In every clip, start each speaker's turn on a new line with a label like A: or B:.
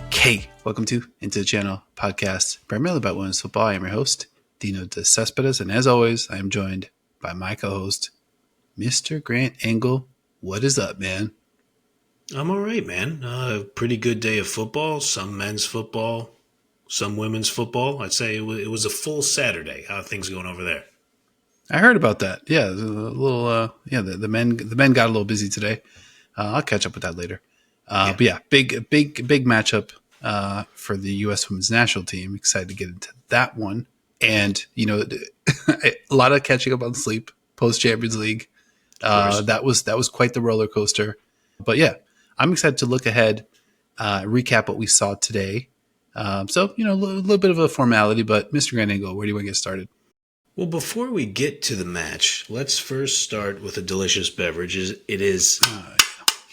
A: Okay, welcome to Into the Channel podcast, primarily about women's football. I am your host, Dino de Cespedes, and as always, I am joined by my co-host, Mr. Grant Engel. What is up, man?
B: I'm all right, man. Pretty good day of football. Some men's football, some women's football. I'd say it was a full Saturday. How are things going over there?
A: I heard about that. Yeah, a little. The men got a little busy today. I'll catch up with that later.
B: Yeah.
A: But yeah, big matchup for the U.S. Women's National Team. Excited to get into that one. And a lot of catching up on sleep post Champions League. That was quite the roller coaster. But yeah, I'm excited to look ahead, recap what we saw today. A little bit of a formality, but Mr. Grand Angle, where do you want to get started?
B: Well, before we get to the match, let's first start with a delicious beverage. It is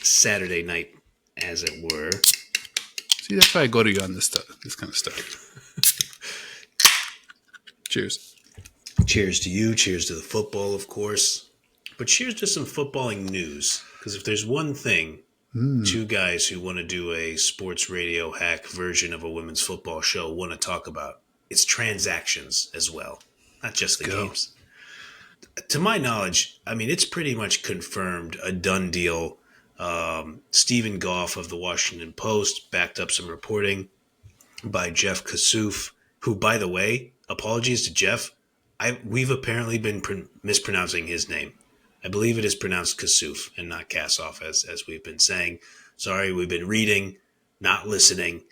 B: Saturday night, as it were.
A: See, that's why I go to you on this kind of stuff. Cheers.
B: Cheers to you. Cheers to the football, of course. But cheers to some footballing news. Because if there's one thing two guys who want to do a sports radio hack version of a women's football show want to talk about, it's transactions as well, not just the games. To my knowledge, I mean, it's pretty much confirmed, a done deal. Stephen Goff of the Washington Post backed up some reporting by Jeff Kassouf, who, by the way, apologies to Jeff, we've apparently been mispronouncing his name. I believe it is pronounced Kassouf and not Kassoff, as we've been saying. Sorry, we've been reading, not listening,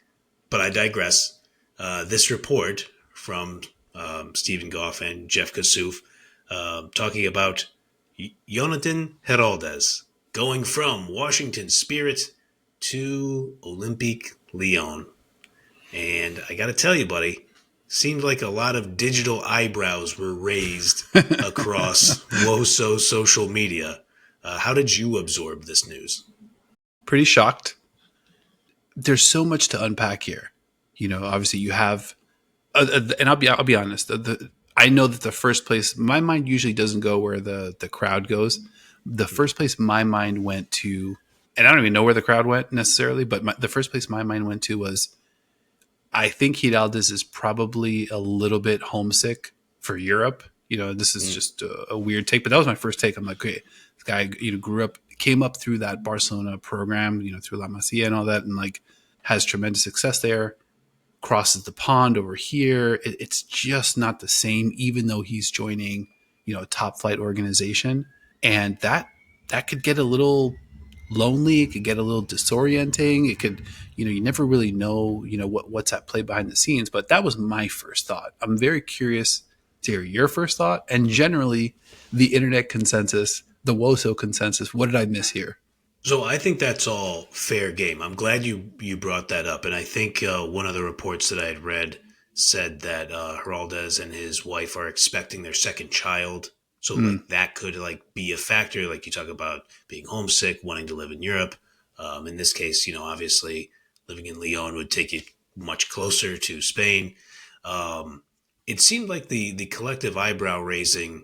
B: but I digress. This report from Stephen Goff and Jeff Kassouf talking about Jonatan Giráldez going from Washington Spirit to Olympique Lyon. And I got to tell you, buddy, seemed like a lot of digital eyebrows were raised across WOSO social media. How did you absorb this news?
A: Pretty shocked. There's so much to unpack here. Obviously you have, and I'll be honest. I know that the first place my mind usually doesn't go where the crowd goes. The first place my mind went to, and I don't even know where the crowd went necessarily, but the first place my mind went to was, I think Giráldez is probably a little bit homesick for Europe. This is just a weird take, but that was my first take. I'm like, okay, this guy, came up through that Barcelona program, through La Masia and all that, and like has tremendous success there. Crosses the pond over here. It's just not the same, even though he's joining, a top flight organization, and that could get a little lonely. It could get a little disorienting. It could, you never really know, what's at play behind the scenes. But that was my first thought. I'm very curious to hear your first thought, and generally the internet consensus, the WOSO consensus. What did I miss here?
B: So I think that's all fair game. I'm glad you brought that up. And I think one of the reports that I had read said that Giráldez and his wife are expecting their second child. So like that could like be a factor. Like you talk about being homesick, wanting to live in Europe. In this case, obviously living in Lyon would take you much closer to Spain. It seemed like the collective eyebrow raising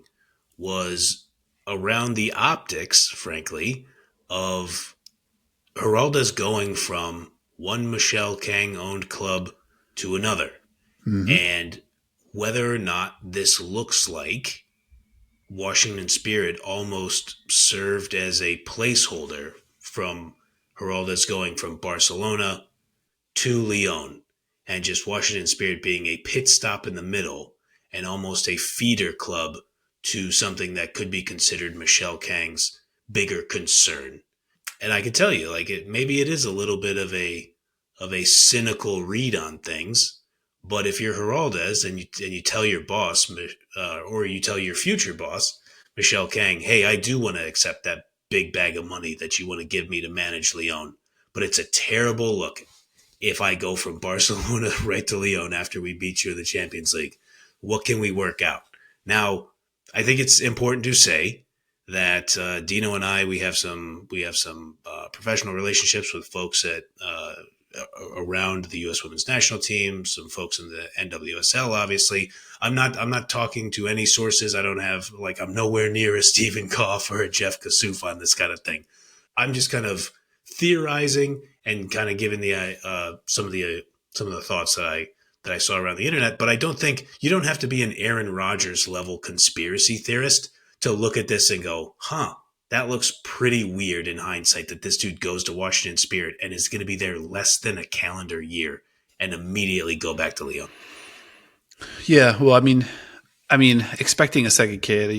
B: was around the optics, frankly, of Giráldez going from one Michelle Kang owned club to another. And whether or not this looks like Washington Spirit almost served as a placeholder from Giráldez going from Barcelona to Lyon, and just Washington Spirit being a pit stop in the middle and almost a feeder club to something that could be considered Michelle Kang's bigger concern. And I can tell you, maybe it is a little bit of a cynical read on things. But if you're Giráldez and you tell your boss, or you tell your future boss, Michelle Kang, hey, I do want to accept that big bag of money that you want to give me to manage Lyon, but it's a terrible look if I go from Barcelona right to Lyon after we beat you in the Champions League. What can we work out? Now, I think it's important to say that Dino and I, we have some professional relationships with folks at around the U.S. Women's National Team, some folks in the NWSL. Obviously, I'm not talking to any sources. I don't have I'm nowhere near a Stephen Goff or a Jeff Kassouf on this kind of thing. I'm just kind of theorizing and kind of giving the some of the thoughts that I saw around the internet. But I don't think you don't have to be an Aaron Rodgers level conspiracy theorist to look at this and go, huh, that looks pretty weird in hindsight that this dude goes to Washington Spirit and is going to be there less than a calendar year and immediately go back to Lyon.
A: Yeah, well, I mean, expecting a second kid,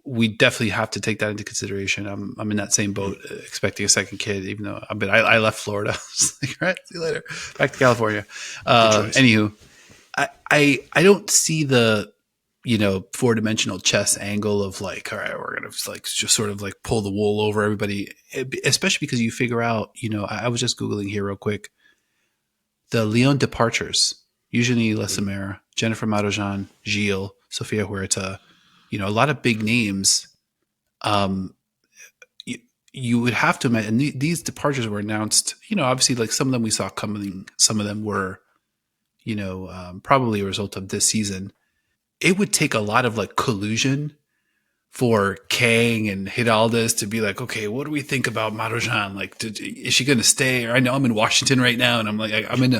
A: we definitely have to take that into consideration. I'm in that same boat, expecting a second kid, even though I left Florida. I was like, all right, see you later, back to California. Anywho, I don't see the 4-dimensional chess angle of like, all right, we're gonna like just sort of like pull the wool over everybody, especially because you figure out, I was just googling here real quick, the Lyon departures. Eugenie Lesemer, Jennifer Marujan, Gilles, Sofia Huerta, a lot of big names. You would have to imagine, and these departures were announced, obviously like some of them we saw coming, some of them were, probably a result of this season. It would take a lot of like collusion for Kang and Giráldez to be like, okay, what do we think about Marujan? Like, is she going to stay? Or I know I'm in Washington right now, and I'm like, I'm in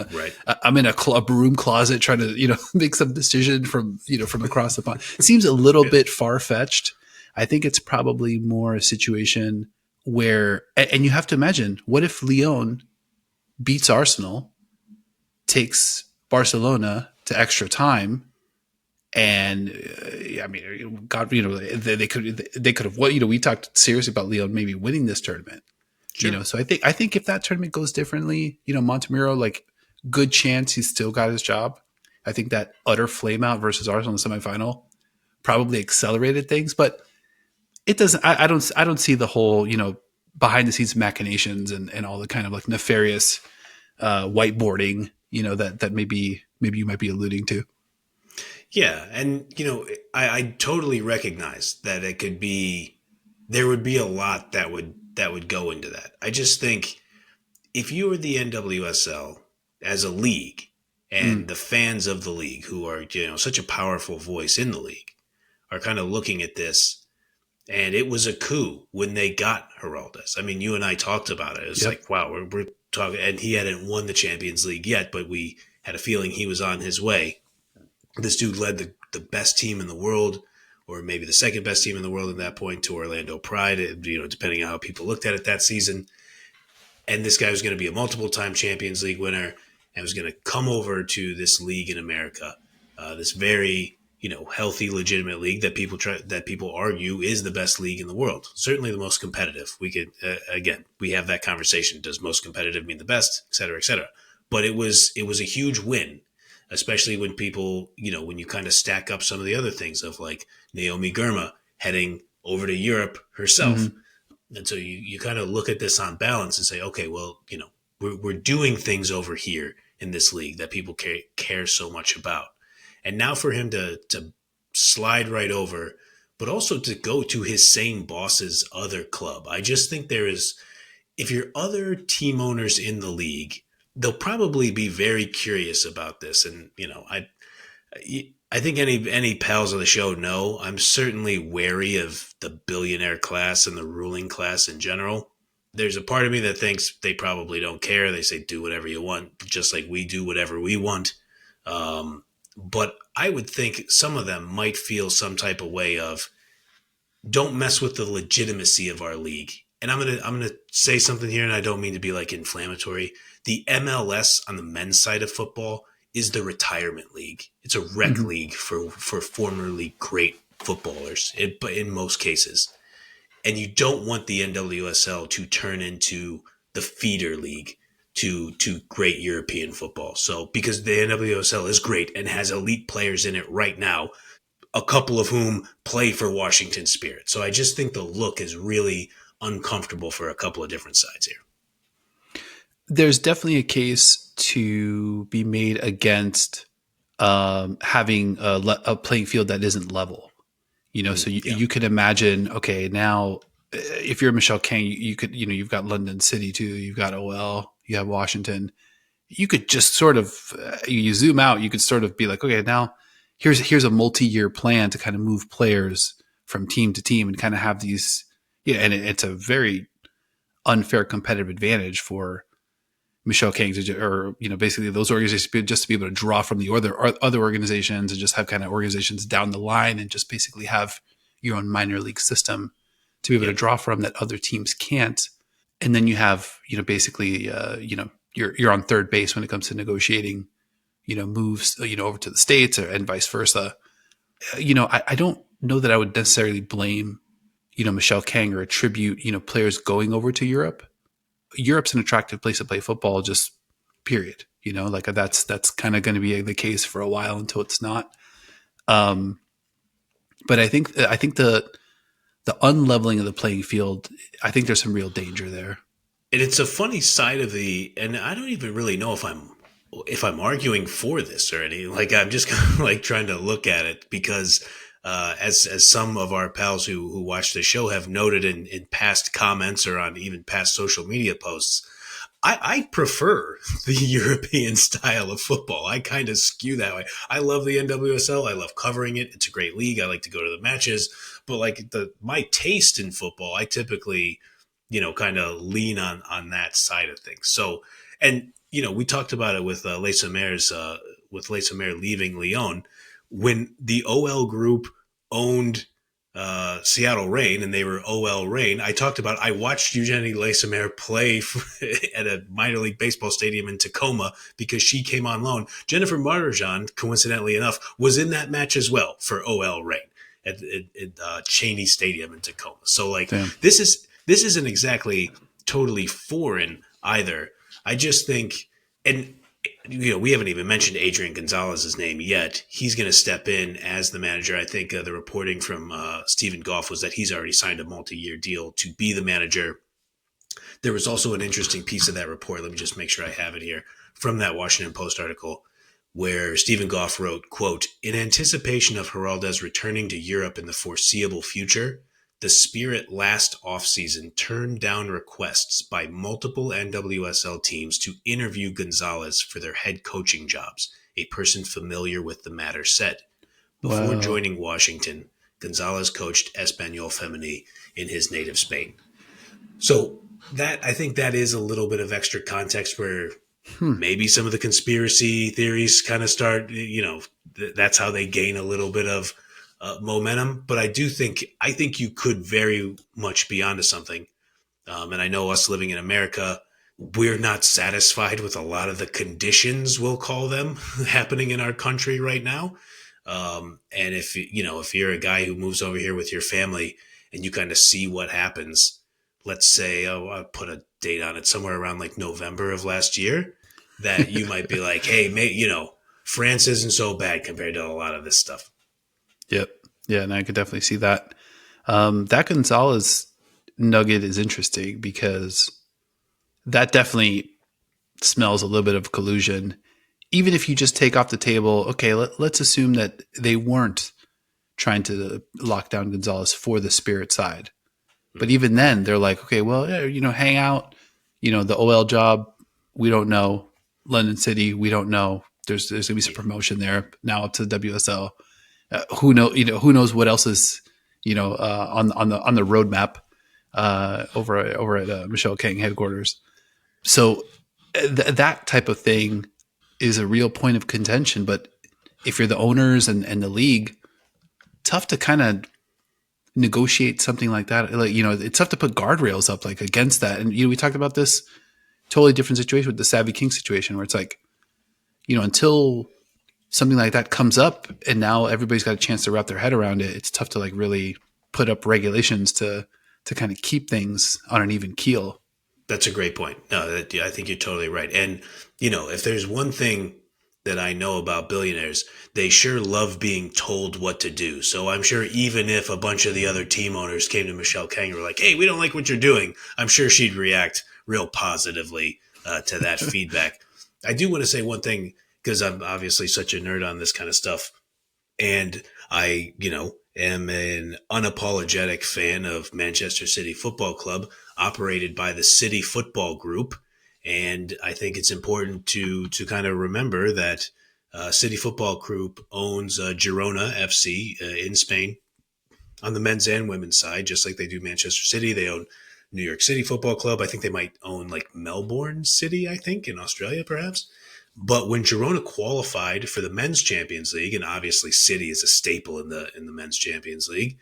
A: a room closet trying to, make some decision from across the pond. It seems a little bit far fetched. I think it's probably more a situation where, and you have to imagine, what if Lyon beats Arsenal, takes Barcelona to extra time? And God, they could have. What we talked seriously about Lyon maybe winning this tournament.
B: Sure.
A: So I think if that tournament goes differently, Montemurro, like, good chance he's still got his job. I think that utter flame out versus Arsenal in the semifinal probably accelerated things, but it doesn't. I don't see the whole behind the scenes machinations and all the kind of like nefarious whiteboarding that maybe you might be alluding to.
B: Yeah, and I totally recognize that there would be a lot that would go into that. I just think if you were the NWSL as a league and the fans of the league who are such a powerful voice in the league are kind of looking at this, and it was a coup when they got Giráldez. I mean, you and I talked about it. It's like, wow, we're talking, and he hadn't won the Champions League yet, but we had a feeling he was on his way. This dude led the best team in the world, or maybe the second best team in the world at that point, to Orlando Pride, depending on how people looked at it that season. And this guy was going to be a multiple-time Champions League winner and was going to come over to this league in America, this very healthy, legitimate league that people argue is the best league in the world, certainly the most competitive. We could again, we have that conversation: does most competitive mean the best, et cetera, et cetera? But it was a huge win. Especially when people, when you kind of stack up some of the other things of like Naomi Girma heading over to Europe herself. Mm-hmm. And so you kind of look at this on balance and say, okay, well, we're doing things over here in this league that people care so much about. And now for him to slide right over, but also to go to his same boss's other club. I just think if you're other team owners in the league, they'll probably be very curious about this. And, I think any pals of the show know I'm certainly wary of the billionaire class and the ruling class in general. There's a part of me that thinks they probably don't care. They say, do whatever you want, just like we do whatever we want. But I would think some of them might feel some type of way of, don't mess with the legitimacy of our league. And I'm gonna say something here, and I don't mean to be like inflammatory. The MLS on the men's side of football is the retirement league. It's a rec league for formerly great footballers, but in most cases. And you don't want the NWSL to turn into the feeder league to great European football. So because the NWSL is great and has elite players in it right now, a couple of whom play for Washington Spirit. So I just think the look is really uncomfortable for a couple of different sides here.
A: There's definitely a case to be made against having a playing field that isn't level. So you could imagine, okay, now if you're Michelle Kang, you could, you've got London City too, you've got OL, you have Washington. You could just sort of, you zoom out, you could sort of be like, okay, now here's a multi-year plan to kind of move players from team to team and kind of have these, and it's a very unfair competitive advantage for Michelle King or basically those organizations just to be able to draw from the other organizations and just have kind of organizations down the line and just basically have your own minor league system to be able to
B: Yep.
A: draw from that other teams can't. And then you have, basically, you're on third base when it comes to negotiating, moves, over to the States and vice versa. I don't know that I would necessarily blame, Michelle Kang or attribute, players going over to Europe. Europe's an attractive place to play football, just period. Like that's kind of going to be the case for a while until it's not. Um, but I think the unleveling of the playing field, I think there's some real danger there.
B: And it's a funny side of and I don't even really know if I'm arguing for this or anything. Like I'm just kind of like trying to look at it because as some of our pals who watch the show have noted in past comments or on even past social media posts, I prefer the European style of football. I kind of skew that way. I love the NWSL. I love covering it. It's a great league. I like to go to the matches. But like my taste in football, I typically, kind of lean on that side of things. So, and we talked about it with Lisa Mayer leaving Lyon when the OL group owned Seattle Reign and they were OL Reign. I watched Eugenie Lesemer play at a minor league baseball stadium in Tacoma because she came on loan. Jennifer Martirjon, coincidentally enough, was in that match as well for OL Reign at Cheney Stadium in Tacoma. So like
A: Damn.
B: this isn't exactly totally foreign either. I just think, and we haven't even mentioned Adrian Gonzalez's name yet. He's going to step in as the manager. I think the reporting from Stephen Goff was that he's already signed a multi-year deal to be the manager. There was also an interesting piece of that report. Let me just make sure I have it here from that Washington Post article where Stephen Goff wrote, quote, "In anticipation of Giráldez returning to Europe in the foreseeable future, the Spirit last offseason turned down requests by multiple NWSL teams to interview Gonzalez for their head coaching jobs, a person familiar with the matter said. Before
A: Wow.
B: joining Washington, Gonzalez coached Español Femení in his native Spain." So I think that is a little bit of extra context where
A: Hmm.
B: maybe some of the conspiracy theories kind of start, that's how they gain a little bit of momentum. But I think you could very much be onto something. And I know us living in America, we're not satisfied with a lot of the conditions, we'll call them, happening in our country right now. And if you're a guy who moves over here with your family and you kind of see what happens, let's say, I'll put a date on it, somewhere around like November of last year, that you might be like, hey, France isn't so bad compared to a lot of this stuff.
A: Yep. Yeah, and I could definitely see that. That Gonzalez nugget is interesting because that definitely smells a little bit of collusion. Even if you just take off the table, okay, let's assume that they weren't trying to lock down Gonzalez for the Spirit side. But even then, they're like, okay, well, yeah, hang out. The OL job, we don't know. London City, we don't know. There's going to be some promotion there now up to the WSL. Who knows what else is on the roadmap over at Michelle King headquarters. So that type of thing is a real point of contention. But if you're the owners and the league, tough to kind of negotiate something like that. Like, it's tough to put guardrails up like against that. And we talked about this totally different situation with the Savvy King situation where it's like, until something like that comes up and now everybody's got a chance to wrap their head around it, it's tough to like really put up regulations to kind of keep things on an even keel.
B: That's a great point. No, I think you're totally right. And, if there's one thing that I know about billionaires, they sure love being told what to do. So I'm sure even if a bunch of the other team owners came to Michelle Kang and were like, hey, we don't like what you're doing, I'm sure she'd react real positively to that feedback. I do want to say one thing because I'm obviously such a nerd on this kind of stuff. And I, am an unapologetic fan of Manchester City Football Club, operated by the City Football Group. And I think it's important to kind of remember that City Football Group owns Girona FC in Spain on the men's and women's side, just like they do Manchester City. They own New York City Football Club. I think they might own like Melbourne City, I think, in Australia, perhaps. But when Girona qualified for the Men's Champions League, and obviously City is a staple in the Men's Champions League,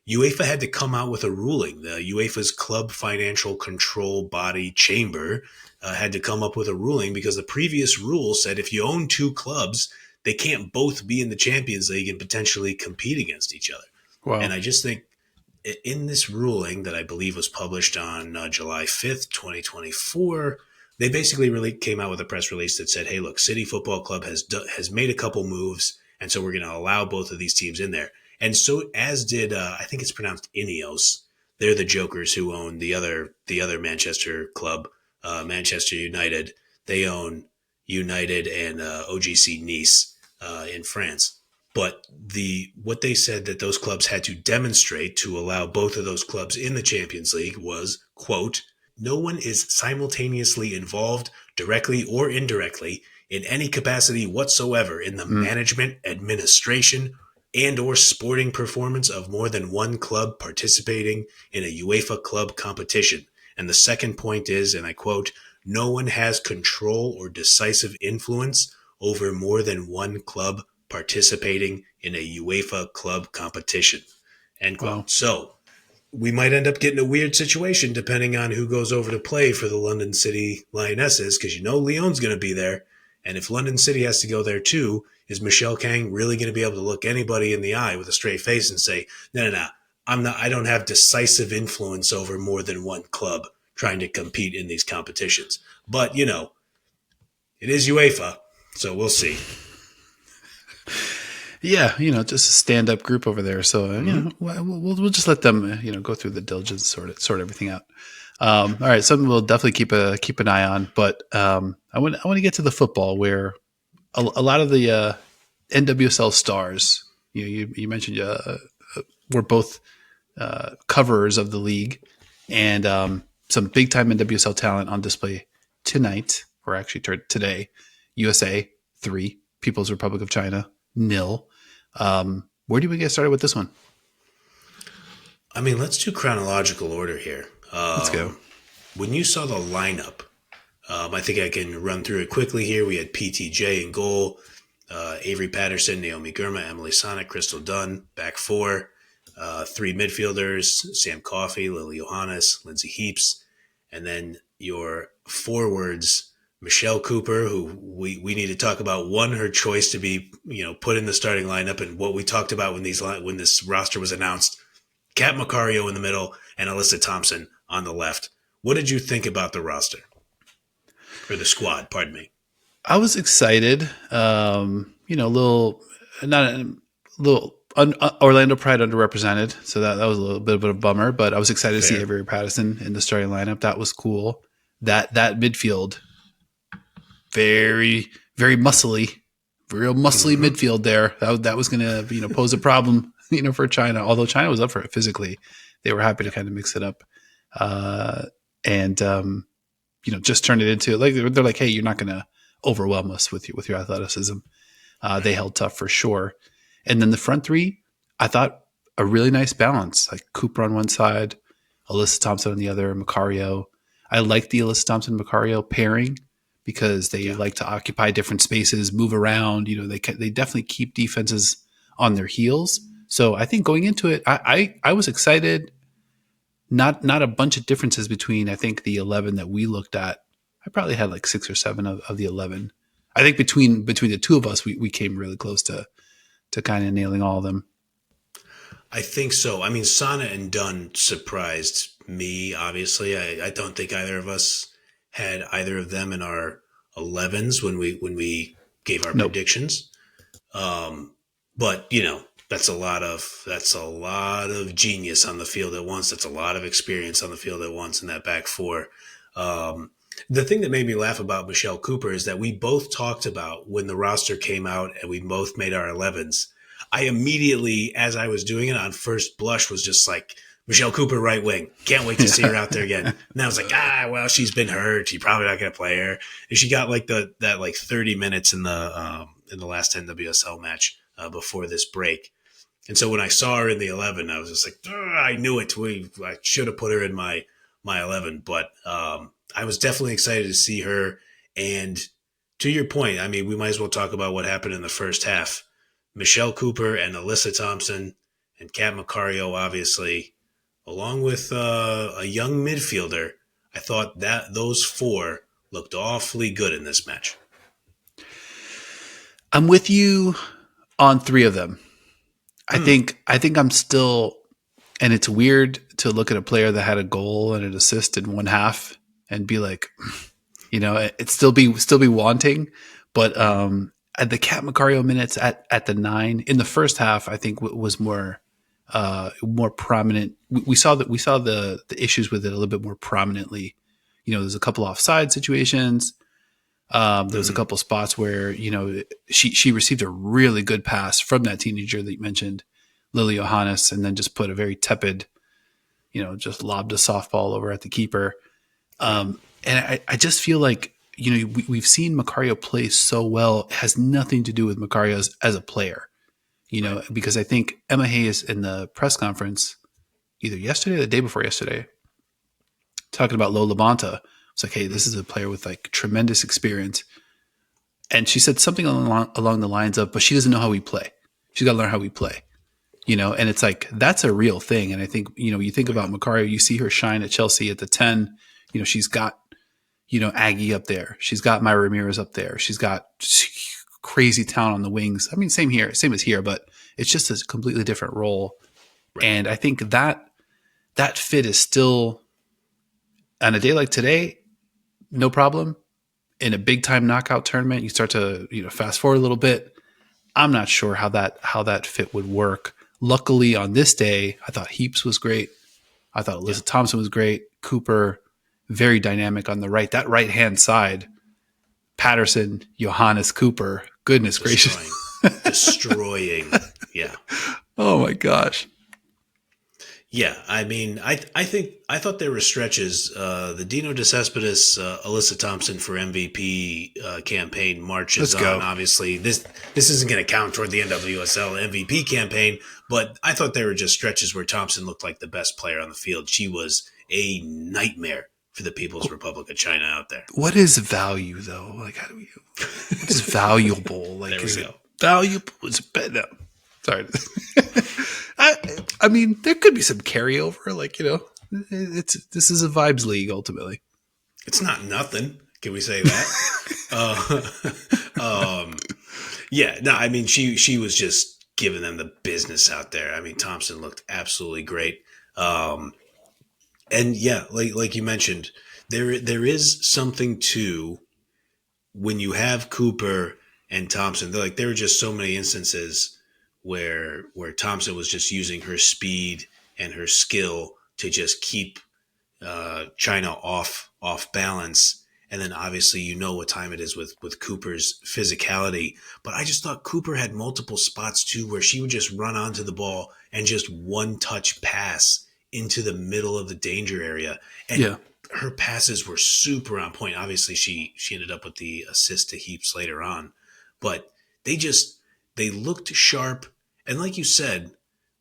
B: UEFA had to come out with a ruling. The UEFA's club financial control body chamber had to come up with a ruling because the previous rule said if you own two clubs, they can't both be in the Champions League and potentially compete against each other.
A: Wow.
B: And I just think in this ruling that I believe was published on July 5th, 2024, they basically really came out with a press release that said, hey, look, City Football Club has made a couple moves, and so we're going to allow both of these teams in there. And so as did, I think it's pronounced Ineos. They're the jokers who own the other Manchester club, Manchester United. They own United and OGC Nice in France. But what they said that those clubs had to demonstrate to allow both of those clubs in the Champions League was, quote, no one is simultaneously involved, directly or indirectly, in any capacity whatsoever in the management, administration, and or sporting performance of more than one club participating in a UEFA club competition. And the second point is, and I quote, no one has control or decisive influence over more than one club participating in a UEFA club competition. End quote.
A: Wow.
B: So we might end up getting a weird situation depending on who goes over to play for the London City Lionesses, because Lyon's going to be there. And if London City has to go there too, is Michelle Kang really going to be able to look anybody in the eye with a straight face and say, no, I don't have decisive influence over more than one club trying to compete in these competitions. But, it is UEFA, so we'll see.
A: Yeah, just a stand-up group over there. So we'll just let them go through the diligence, sort everything out. All right, something we'll definitely keep an eye on. But I want to get to the football where a lot of the NWSL stars. You mentioned were both coverers of the league, and some big-time NWSL talent on display tonight, or actually today. USA 3, People's Republic of China 0. Where do we get started with this one?
B: I mean, let's do chronological order here.
A: Let's go.
B: When you saw the lineup, I think I can run through it quickly here. We had PTJ in goal, Avery Patterson, Naomi Gurma, Emily Sonic, Crystal Dunn, back four, 3 midfielders, Sam Coffey, Lily Johannes, Lindsay Heaps, and then your forwards, Michelle Cooper, who we need to talk about, her choice to be put in the starting lineup, and what we talked about when this roster was announced. Kat Macario in the middle and Alyssa Thompson on the left. What did you think about the roster? Or the squad, pardon me.
A: I was excited. Orlando Pride underrepresented, so that was a little bit of a bummer. But I was excited to see Avery Patterson in the starting lineup. That was cool. That midfield, very very muscly, real muscly midfield there. That was going to pose a problem for China. Although China was up for it physically, they were happy to kind of mix it up, and just turn it into they're like, hey, you're not going to overwhelm us with your athleticism. They held tough for sure. And then the front three, I thought a really nice balance, like Cooper on one side, Alyssa Thompson on the other, Macario. I like the Alyssa Thompson-Macario pairing because they like to occupy different spaces, move around. They definitely keep defenses on their heels. So I think going into it, I was excited. Not a bunch of differences between, I think, the 11 that we looked at. I probably had like 6 or 7 of the 11. I think between the two of us, we came really close to kind of nailing all of them.
B: I think so. I mean, Sana and Dunn surprised me, obviously. I don't think either of us had either of them in our 11s when we gave our predictions. But that's a lot of genius on the field at once. That's a lot of experience on the field at once in that back four. The thing that made me laugh about Michelle Cooper is that we both talked about when the roster came out and we both made our 11s. I immediately, as I was doing it on first blush, was just like, Michelle Cooper, right wing. Can't wait to see her out there again. And I was like, well, she's been hurt. She's probably not going to play her. And she got that 30 minutes in the last NWSL match before this break. And so when I saw her in the 11, I was just like, I knew it. I should have put her in my my 11. But I was definitely excited to see her. And to your point, I mean, we might as well talk about what happened in the first half. Michelle Cooper and Alyssa Thompson and Kat Macario, obviously, along with a young midfielder. I thought that those four looked awfully good in this match.
A: I'm with you on three of them. I think I'm still, and it's weird to look at a player that had a goal and an assist in one half and be like, it still be wanting. But at the Kat Macario minutes at the 9 in the first half, I think was more prominent. We saw the issues with it a little bit more prominently. There's a couple offside situations. There was a couple spots where, she received a really good pass from that teenager that you mentioned, Lily Johannes, and then just put a very tepid, just lobbed a softball over at the keeper. And I just feel like, we've seen Macario play so well. It has nothing to do with Macario as a player, because I think Emma Hayes in the press conference, either yesterday or the day before yesterday, talking about Lola Bonta, it's like, hey, this is a player with like tremendous experience. And she said something along the lines of, but she doesn't know how we play. She's got to learn how we play, and it's like, that's a real thing. And I think, you think about Macario, you see her shine at Chelsea at the 10, she's got, Aggie up there. She's got Myra Ramirez up there. She's got crazy talent on the wings. I mean, same as here, but it's just a completely different role. Right. And I think that fit is still, on a day like today, no problem. In a big time knockout tournament, you start to fast forward a little bit. I'm not sure how that fit would work. Luckily, on this day, I thought Heaps was great. I thought Alyssa Thompson was great. Cooper, very dynamic on the right. That right hand side, Patterson, Johannes, Cooper. Goodness gracious,
B: destroying. Yeah.
A: Oh my gosh.
B: Yeah, I mean, I thought there were stretches. The Dino De Cespedes, Alyssa Thompson for MVP campaign marches on. Obviously, this isn't going to count toward the NWSL MVP campaign, but I thought there were just stretches where Thompson looked like the best player on the field. She was a nightmare for the People's Republic of China out there.
A: What is value, though? Like, what is valuable? Like, is it valuable? Is it better? No. Sorry. I mean, there could be some carryover. Like, this is a vibes league ultimately.
B: It's not nothing. Can we say that? Yeah. No, I mean, she was just giving them the business out there. I mean, Thompson looked absolutely great. And yeah, like you mentioned, there is something to when you have Cooper and Thompson. There were just so many instances where Thompson was just using her speed and her skill to just keep China off balance. And then obviously what time it is with Cooper's physicality. But I just thought Cooper had multiple spots too where she would just run onto the ball and just one touch pass into the middle of the danger area. And her passes were super on point. Obviously she ended up with the assist to Heaps later on. But they looked sharp. And like you said,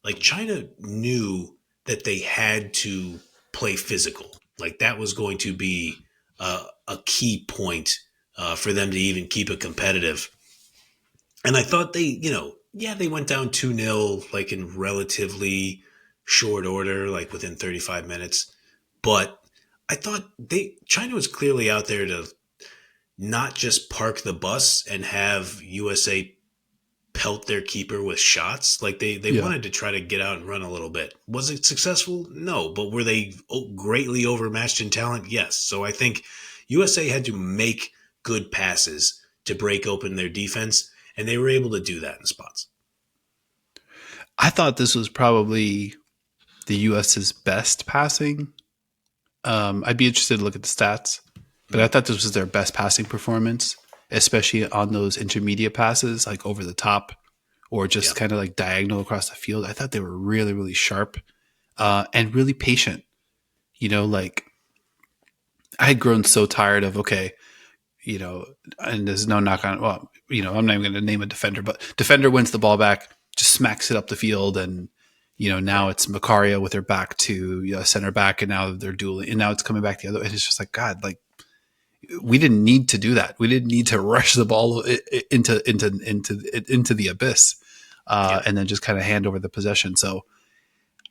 B: like China knew that they had to play physical. Like that was going to be a key point for them to even keep it competitive. And I thought they went down 2-0 like in relatively short order, like within 35 minutes. But I thought China was clearly out there to not just park the bus and have USA pelt their keeper with shots. Like they wanted to try to get out and run a little bit. Was it successful? No. But were they greatly overmatched in talent? Yes. So I think USA had to make good passes to break open their defense, and they were able to do that in spots.
A: I thought this was probably the US's best passing. I'd be interested to look at the stats, but I thought this was their best passing performance, especially on those intermediate passes, like over the top or just kind of like diagonal across the field. I thought they were really, really sharp and really patient. Like I had grown so tired of, and there's no knock on, I'm not even going to name a defender, but defender wins the ball back, just smacks it up the field and, Now
B: Right.
A: it's Macario with their back to center back, and now they're dueling, and now it's coming back the other way. And it's just like, God, like we didn't need to do that. We didn't need to rush the ball into the abyss,
B: Yep.
A: and then just kind of hand over the possession. So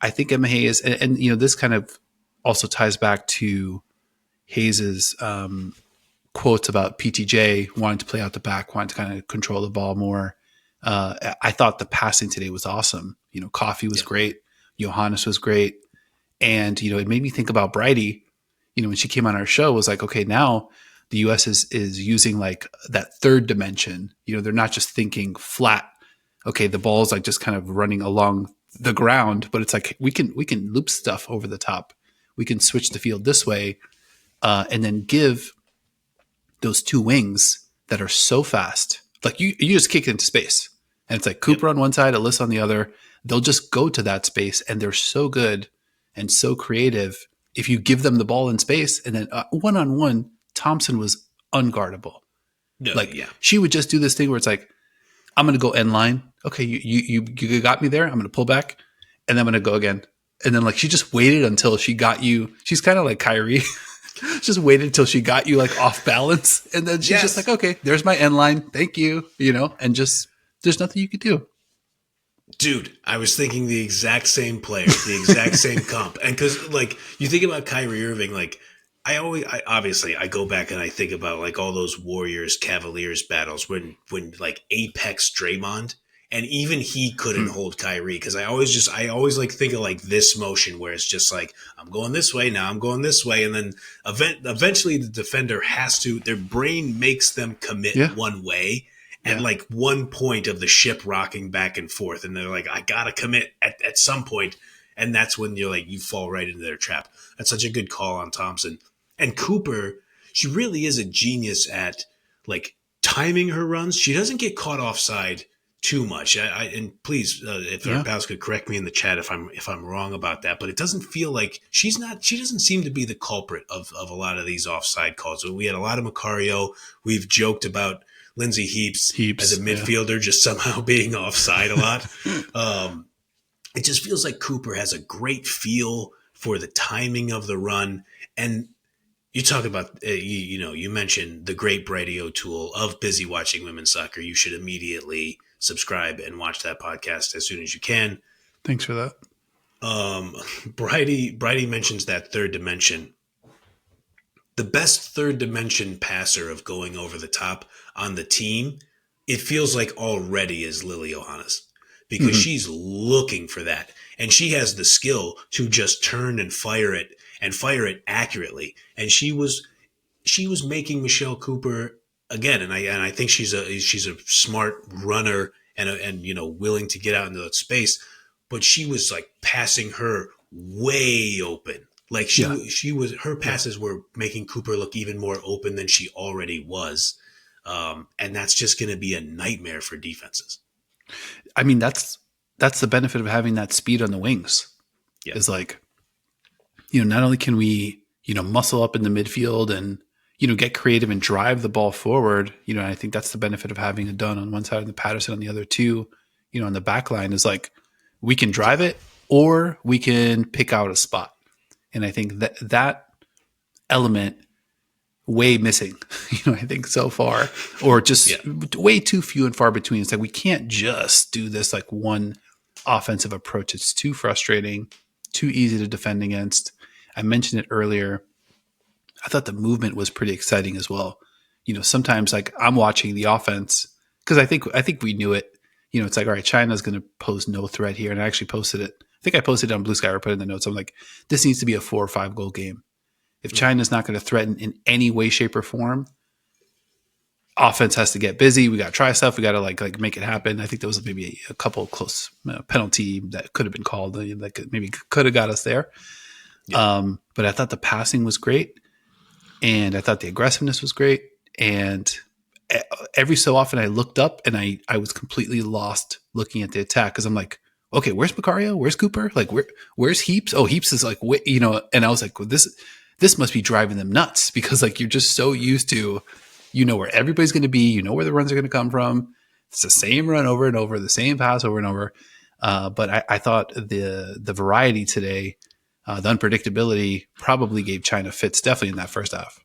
A: I think Emma Hayes, and this kind of also ties back to Hayes's quotes about PTJ wanting to play out the back, wanting to kind of control the ball more. I thought the passing today was awesome. Coffee was
B: Yep.
A: great. Johannes was great. And, it made me think about Bridie, when she came on our show, was like, okay, now the US is using like that third dimension. They're not just thinking flat. Okay, the ball's like just kind of running along the ground, but it's like we can loop stuff over the top. We can switch the field this way, and then give those two wings that are so fast. Like you just kick it into space, and it's like Cooper
B: Yep.
A: on one side, Alyssa on the other. They'll just go to that space, and they're so good and so creative. If you give them the ball in space, and then one on one, Thompson was unguardable.
B: No.
A: Like
B: Yeah.
A: she would just do this thing where it's like, I'm going to go end line. Okay, you got me there. I'm going to pull back, and then I'm going to go again. And then like she just waited until she got you. She's kind of like Kyrie. Just waited until she got you like off balance, and then she's just
B: Yes.
A: like, okay, there's my end line. Thank you. And just there's nothing you could do.
B: Dude, I was thinking the exact same player, the exact same comp. And because, like, you think about Kyrie Irving, like, I go back and I think about, like, all those Warriors Cavaliers battles when like, Apex Draymond, and even he couldn't hold Kyrie. Because I always, like, think of, like, this motion where it's just like, I'm going this way, now I'm going this way. And then eventually the defender has to, their brain makes them commit
A: Yeah.
B: one way. At like one point of the ship rocking back and forth, and they're like, I gotta commit at some point, and that's when you're like, you fall right into their trap. That's such a good call on Thompson. And Cooper, she really is a genius at like timing her runs. She doesn't get caught offside too much. And please, if our pals could correct me in the chat if I'm wrong about that, but it doesn't feel like she doesn't seem to be the culprit of a lot of these offside calls. So we had a lot of Macario. We've joked about Lindsay Heaps as a midfielder just somehow being offside a lot. It just feels like Cooper has a great feel for the timing of the run. And you talk about, you mentioned the great Brady O'Toole of Busy Watching Women's Soccer. You should immediately subscribe and watch that podcast as soon as you can.
A: Thanks for that.
B: Bridie mentions that third dimension. The best third dimension passer of going over the top on the team, it feels like already is Lily Johannes, because she's looking for that. And she has the skill to just turn and fire it accurately. And she was making Michelle Cooper again. And I think she's a smart runner and willing to get out into that space, but she was like passing her way open. Like her passes were making Cooper look even more open than she already was. And that's just going to be a nightmare for defenses.
A: I mean, that's the benefit of having that speed on the wings.
B: Yeah.
A: Is like, not only can we, muscle up in the midfield and, get creative and drive the ball forward, I think that's the benefit of having a Dunn on one side and the Patterson on the other two, on the back line is like, we can drive it or we can pick out a spot. And I think that element way missing, I think so far, or just way too few and far between. It's like, we can't just do this like one offensive approach. It's too frustrating, too easy to defend against. I mentioned it earlier. I thought the movement was pretty exciting as well. Sometimes like I'm watching the offense because I think we knew it. It's like, all right, China's going to pose no threat here. And I actually posted it. I think I posted it on Blue Sky or put it in the notes. I'm like, this needs to be a 4 or 5 goal game. If China's not going to threaten in any way, shape, or form, offense has to get busy. We got to try stuff. We got to like make it happen. I think there was maybe a couple of close penalty that could have been called that maybe could have got us there. Yeah. But I thought the passing was great, and I thought the aggressiveness was great. And every so often I looked up and I was completely lost looking at the attack because I'm like, okay, where's Macario? Where's Cooper? Like where's Heaps? Oh, Heaps is like, and I was like, well, this must be driving them nuts because like you're just so used to, where everybody's going to be, where the runs are going to come from. It's the same run over and over, the same pass over and over. But I thought the variety today, the unpredictability, probably gave China fits definitely in that first half.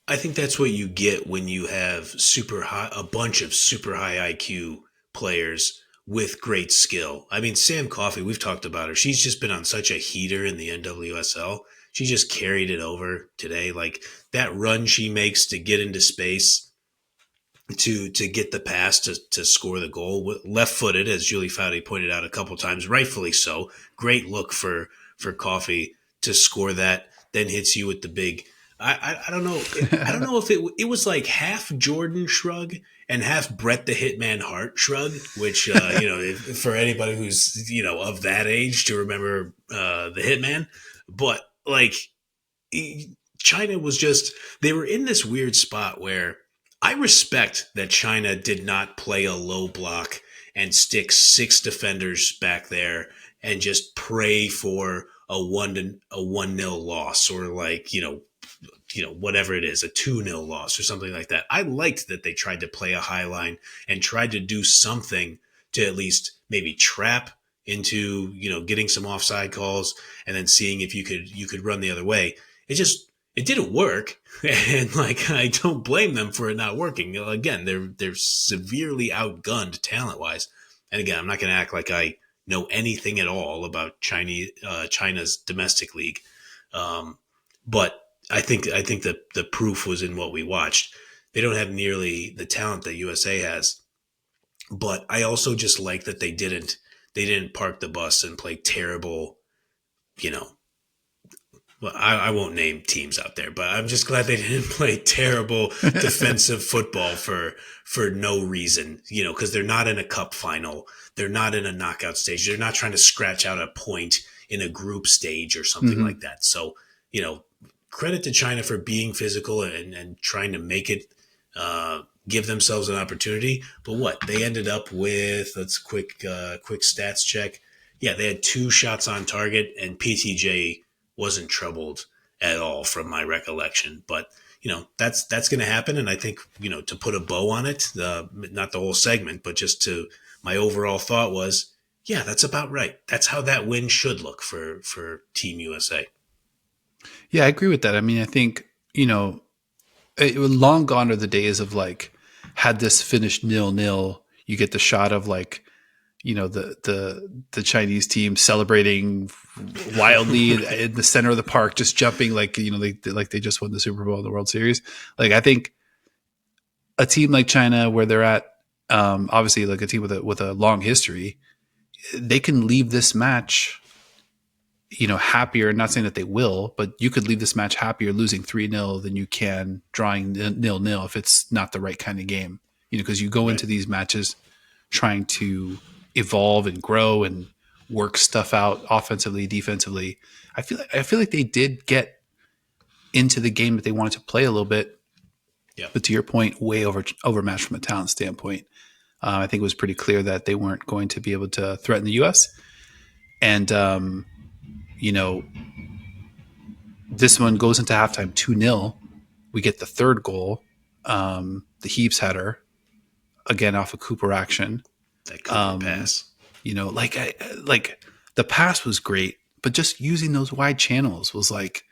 B: I think that's what you get when you have a bunch of super high IQ players with great skill. I mean, Sam Coffey, we've talked about her. She's just been on such a heater in the NWSL. She just carried it over today. Like that run she makes to get into space to get the pass to score the goal, left footed, as Julie Foudy pointed out a couple times, rightfully so. Great look for Coffee to score that, then hits you with the big. I don't know. I don't know if it was like half Jordan shrug and half Brett the Hitman Hart shrug, which for anybody who's of that age to remember the Hitman, but like China was just, they were in this weird spot where I respect that China did not play a low block and stick six defenders back there and just pray for a 1-0 loss, or like, whatever it is, a 2-0 loss or something like that. I liked that they tried to play a high line and tried to do something to at least maybe trap into, getting some offside calls and then seeing if you could run the other way. It didn't work, and like I don't blame them for it not working. Again, they're severely outgunned talent wise, and again, I'm not going to act like I know anything at all about China's domestic league, but I think that the proof was in what we watched. They don't have nearly the talent that USA has, but I also just like that they didn't park the bus and play terrible, you know, well, I won't name teams out there, but I'm just glad they didn't play terrible defensive football for no reason, because they're not in a cup final. They're not in a knockout stage. They're not trying to scratch out a point in a group stage or something like that. So, credit to China for being physical and trying to make it, give themselves an opportunity. But what they ended up with, let's quick stats check. Yeah, they had 2 shots on target, and PTJ wasn't troubled at all from my recollection. But that's going to happen, and I think to put a bow on it, not the whole segment, but just to my overall thought was, yeah, that's about right. That's how that win should look for Team USA.
A: Yeah, I agree with that. I mean, I think, it was long gone are the days of like, had this finished 0-0, you get the shot of like, the Chinese team celebrating wildly in the center of the park, just jumping like, they just won the Super Bowl in the World Series. Like, I think a team like China, where they're at, obviously like a team with a long history, they can leave this match, happier. Not saying that they will, but you could leave this match happier losing 3-0 than you can drawing 0-0 if it's not the right kind of game. Because you go into these matches trying to evolve and grow and work stuff out offensively, defensively. I feel like they did get into the game that they wanted to play a little bit.
B: Yeah.
A: But to your point, way overmatched from a talent standpoint. I think it was pretty clear that they weren't going to be able to threaten the U.S. And, this one goes into halftime 2-0. We get the third goal. The Heaps header, again off a Cooper action.
B: That Cooper pass.
A: Like the pass was great, but just using those wide channels was like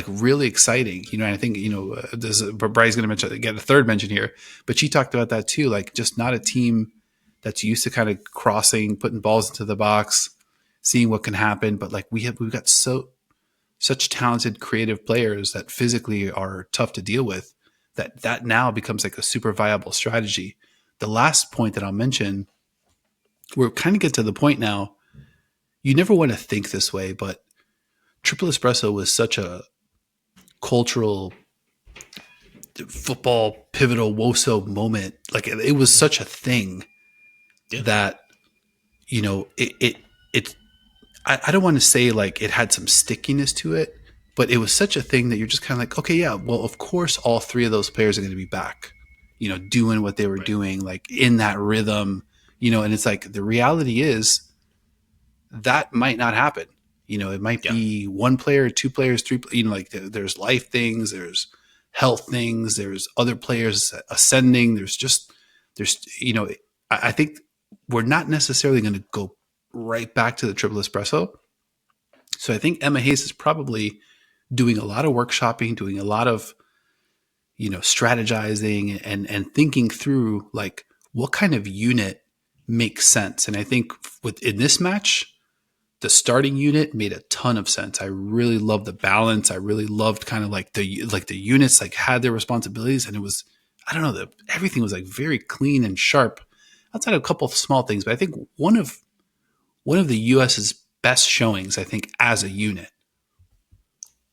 A: really exciting. And I think, Bry's going to get a third mention here, but she talked about that too. Like just not a team that's used to kind of crossing, putting balls into the box, seeing what can happen. But like we've got such talented, creative players that physically are tough to deal with, that now becomes like a super viable strategy. The last point that I'll mention, we're kind of get to the point now, you never want to think this way, but Triple Espresso was such a cultural football pivotal WOSO moment. Like it was such a thing that, I don't want to say like it had some stickiness to it, but it was such a thing that you're just kind of like, okay, yeah, well, of course, all 3 of those players are going to be back, doing what they were doing, like in that rhythm, and it's like the reality is that might not happen. It might be 1 player, 2 players, 3, like there's life things, there's health things, there's other players ascending. I think we're not necessarily going to go right back to the triple espresso. So I think Emma Hayes is probably doing a lot of workshopping, doing a lot of, strategizing and thinking through like what kind of unit makes sense. And I think in this match, the starting unit made a ton of sense. I really loved the balance. I really loved kind of like the units like had their responsibilities, and it was, I don't know, everything was like very clean and sharp outside of a couple of small things. But I think one of the US's best showings, I think, as a unit.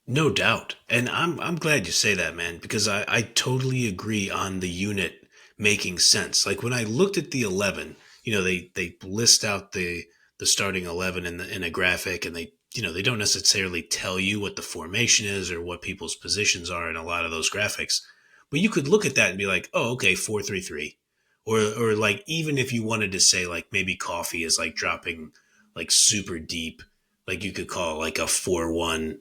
B: No doubt. And I'm glad you say that, man, because I totally agree on the unit making sense. Like when I looked at the 11, they list out the starting 11 in a graphic, and they don't necessarily tell you what the formation is or what people's positions are in a lot of those graphics. But you could look at that and be like, "Oh, okay, 4-3-3." Or like even if you wanted to say like maybe Coffee is like dropping like super deep, like you could call it like a 4-1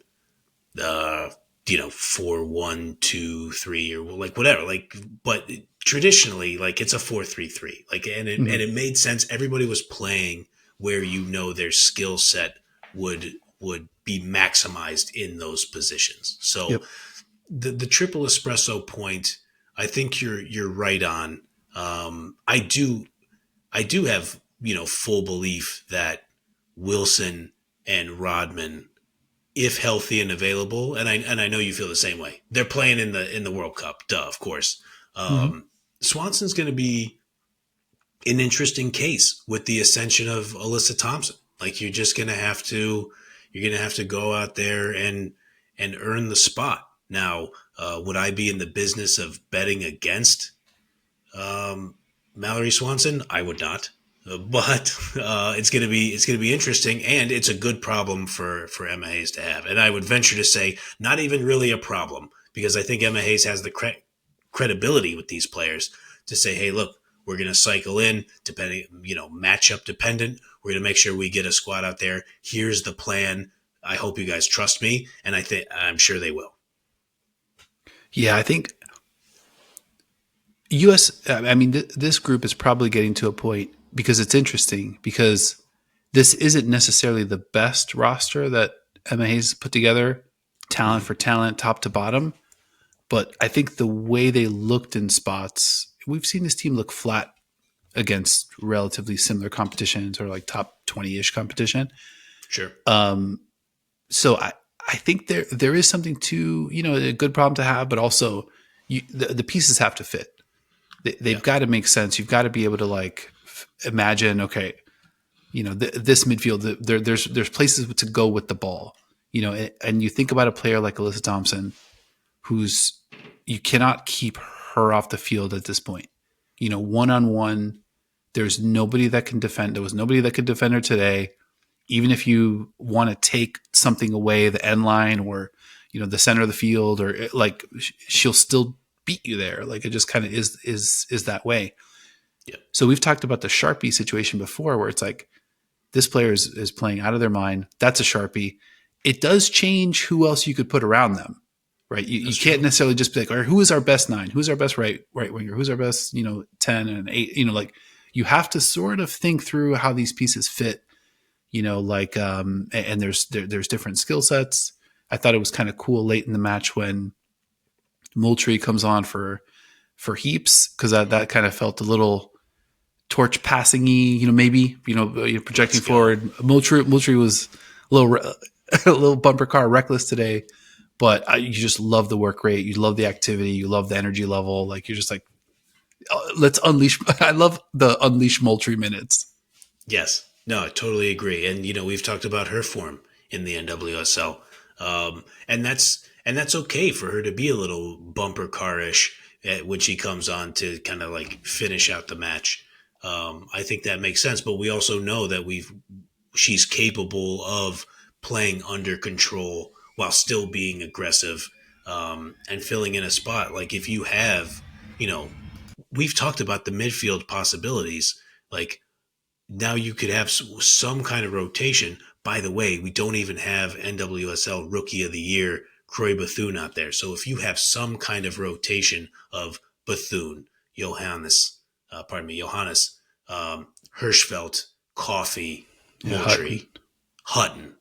B: uh 4-1-2-3 or like whatever, like, but traditionally like it's a 4-3-3, like, and it made sense. Everybody was playing where their skill set would be maximized in those positions. So
A: Yep.
B: the triple espresso point, I think you're right on. I do have full belief that Wilson and Rodman, if healthy and available, and I know you feel the same way. They're playing in the World Cup, duh, of course.
A: Mm-hmm.
B: Swanson's going to be an interesting case with the ascension of Alyssa Thompson. Like you're gonna have to go out there and earn the spot. Now, would I be in the business of betting against um, Mallory Swanson? I would not. But it's gonna be interesting, and it's a good problem for Emma Hayes to have. And I would venture to say, not even really a problem, because I think Emma Hayes has the credibility with these players to say, hey, look, we're gonna cycle in, depending, matchup dependent. We're gonna make sure we get a squad out there. Here's the plan. I hope you guys trust me, and I'm sure they will.
A: Yeah, I think US. I mean, this group is probably getting to a point because it's interesting because this isn't necessarily the best roster that Emma Hayes put together, talent
B: Mm-hmm.
A: for talent, top to bottom. But I think the way they looked in spots, we've seen this team look flat against relatively similar competitions or like top 20-ish competition.
B: Sure.
A: So I think there is something to, a good problem to have, but also the pieces have to fit. They've
B: Yeah.
A: got to make sense. You've got to be able to like imagine, okay, this midfield, there's places to go with the ball, and you think about a player like Alyssa Thompson, who's, you cannot keep her off the field at this point. One on one, there's nobody that can defend. There was nobody that could defend her today. Even if you want to take something away, the end line or the center of the field, or like she'll still beat you there. Like it just kind of is that way.
B: Yeah.
A: So we've talked about the Sharpie situation before, where it's like this player is playing out of their mind. That's a Sharpie. It does change who else you could put around them, right? You
B: That's
A: can't
B: true.
A: necessarily just be like, all right, who is our best 9? Who's our best right winger? Who's our best 10 and 8? Like you have to sort of think through how these pieces fit. And there's different skill sets. I thought it was kind of cool late in the match when Moultrie comes on for Heaps, because that kind of felt a little torch passing-y, maybe, projecting
B: Let's go.
A: forward. Moultrie was a little a little bumper car reckless today, but you just love the work rate, you love the activity, you love the energy level. Like you're just like, let's unleash. I love the unleash Moultrie minutes.
B: Yes. No, I totally agree. And we've talked about her form in the NWSL. And that's okay for her to be a little bumper car-ish when she comes on to kind of like finish out the match. I think that makes sense, but we also know that she's capable of playing under control while still being aggressive, and filling in a spot. Like if you have, you know, we've talked about the midfield possibilities. Like now you could have some kind of rotation. By the way, we don't even have NWSL Rookie of the Year Croy Bethune out there. So if you have some kind of rotation of Bethune, Johannes, Johannes, Hirschfeld, Coffee,
A: Yeah, Hutton.
B: Moultrie, Hutton.